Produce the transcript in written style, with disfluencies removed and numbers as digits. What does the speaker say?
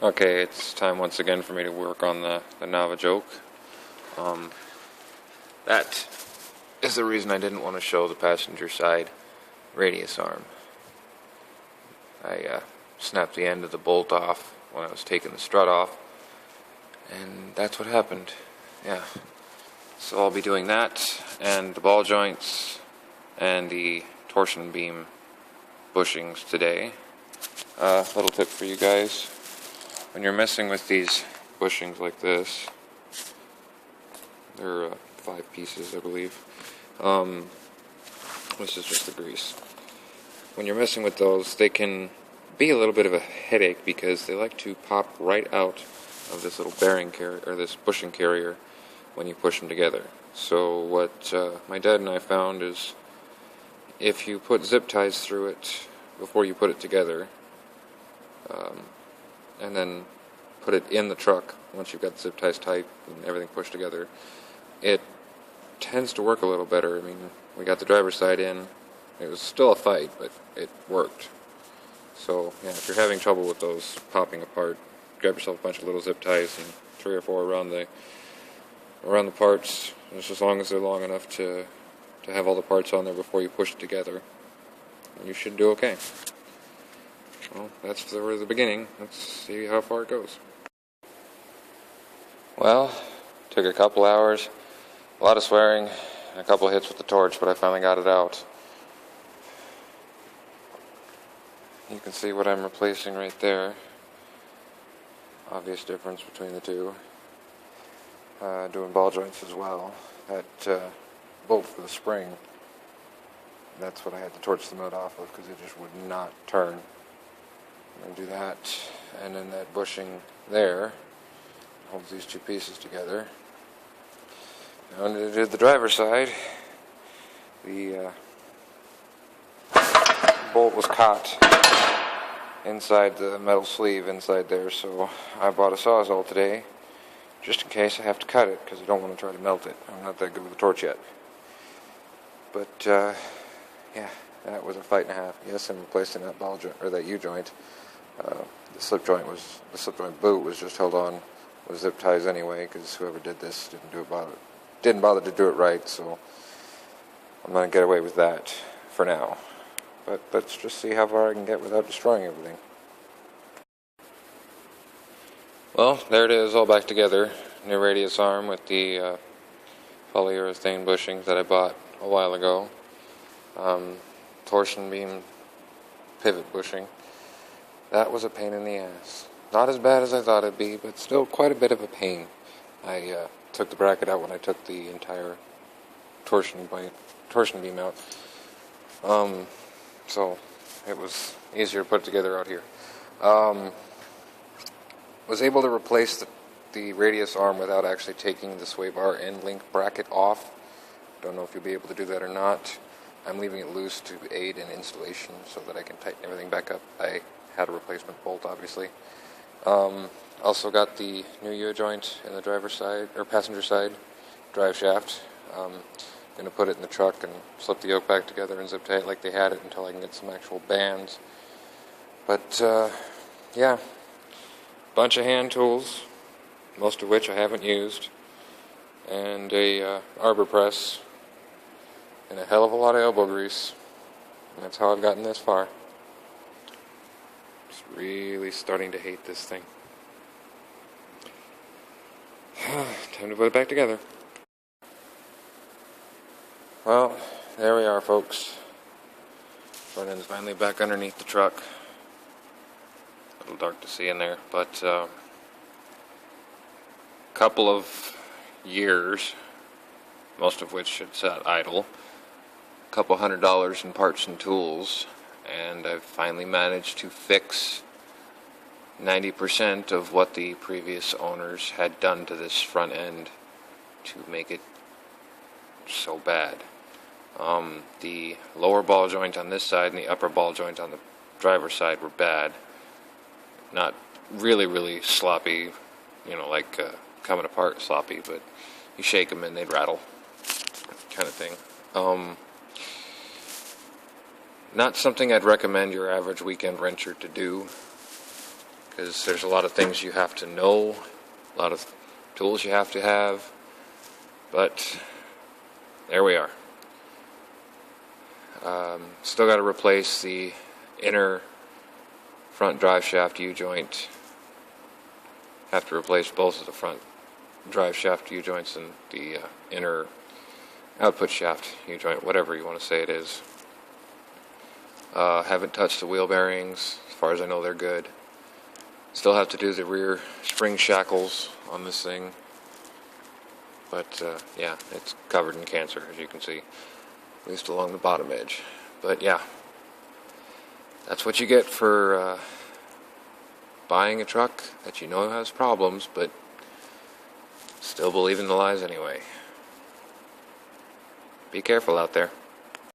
Okay, it's time once again for me to work on the Navajoke. That is the reason I didn't want to show the passenger side radius arm. I snapped the end of the bolt off when I was taking the strut off, and that's what happened. Yeah. So I'll be doing that, and the ball joints, and the torsion beam bushings today. Little tip for you guys. When you're messing with these bushings like this, they're 5 pieces, I believe. This is just the grease. When you're messing with those, they can be a little bit of a headache because they like to pop right out of this little bearing carrier, or this bushing carrier, when you push them together. So what my dad and I found is, if you put zip ties through it before you put it together, and then put it in the truck once you've got the zip ties tight and everything pushed together, it tends to work a little better. I mean, we got the driver's side in. It was still a fight, but it worked. So, yeah, if you're having trouble with those popping apart, grab yourself a bunch of little zip ties and 3 or 4 around the parts, just as long as they're long enough to have all the parts on there before you push it together, and you should do okay. Well, that's for the beginning. Let's see how far it goes. Well, took a couple hours, a lot of swearing, and a couple hits with the torch, but I finally got it out. You can see what I'm replacing right there. Obvious difference between the two. Doing ball joints as well. That bolt for the spring, that's what I had to torch the mud off of because it just would not turn. I'm going to do that, and then that bushing there holds these 2 pieces together. Now to do the driver's side, the bolt was caught inside the metal sleeve inside there, so I bought a Sawzall today just in case I have to cut it, because I don't want to try to melt it. I'm not that good with a torch yet. But yeah, that was a fight and a half. Yes, I'm replacing that ball joint, or that U-joint. The slip joint boot was just held on with zip ties anyway, because whoever did this didn't bother to do it right. So I'm gonna get away with that for now. But let's just see how far I can get without destroying everything. Well, there it is, all back together. New radius arm with the polyurethane bushings that I bought a while ago. Torsion beam pivot bushing. That was a pain in the ass. Not as bad as I thought it'd be, but still quite a bit of a pain. I took the bracket out when I took the entire torsion beam out. So it was easier to put it together out here. Was able to replace the radius arm without actually taking the sway bar end link bracket off. Don't know if you'll be able to do that or not. I'm leaving it loose to aid in installation so that I can tighten everything back up. I had a replacement bolt, obviously. Also got the new U-joint in the driver's side, or passenger side, drive shaft. Going to put it in the truck and slip the yoke back together and zip tie it like they had it until I can get some actual bands. But, yeah. Bunch of hand tools, most of which I haven't used, and a arbor press, and a hell of a lot of elbow grease. And that's how I've gotten this far. Just really starting to hate this thing. Time to put it back together. Well, there we are, folks. Front end's finally back underneath the truck. A little dark to see in there, but couple of years, most of which should sat idle, couple $100 in parts and tools, and I've finally managed to fix 90% of what the previous owners had done to this front end to make it so bad. The lower ball joint on this side and the upper ball joint on the driver's side were bad. Not really sloppy, like coming apart sloppy, but you shake them and they'd rattle, kind of thing. Not something I'd recommend your average weekend renter to do, because there's a lot of things you have to know, a lot of tools you have to have, but there we are. Still got to replace the inner front drive shaft U-joint. Have to replace both of the front drive shaft U-joints and the inner output shaft U-joint, whatever you want to say it is. Haven't touched the wheel bearings. As far as I know, they're good. Still have to do the rear spring shackles on this thing. But yeah, it's covered in cancer, as you can see, at least along the bottom edge. But yeah, that's what you get for buying a truck that you know has problems, but still believe in the lies anyway. Be careful out there.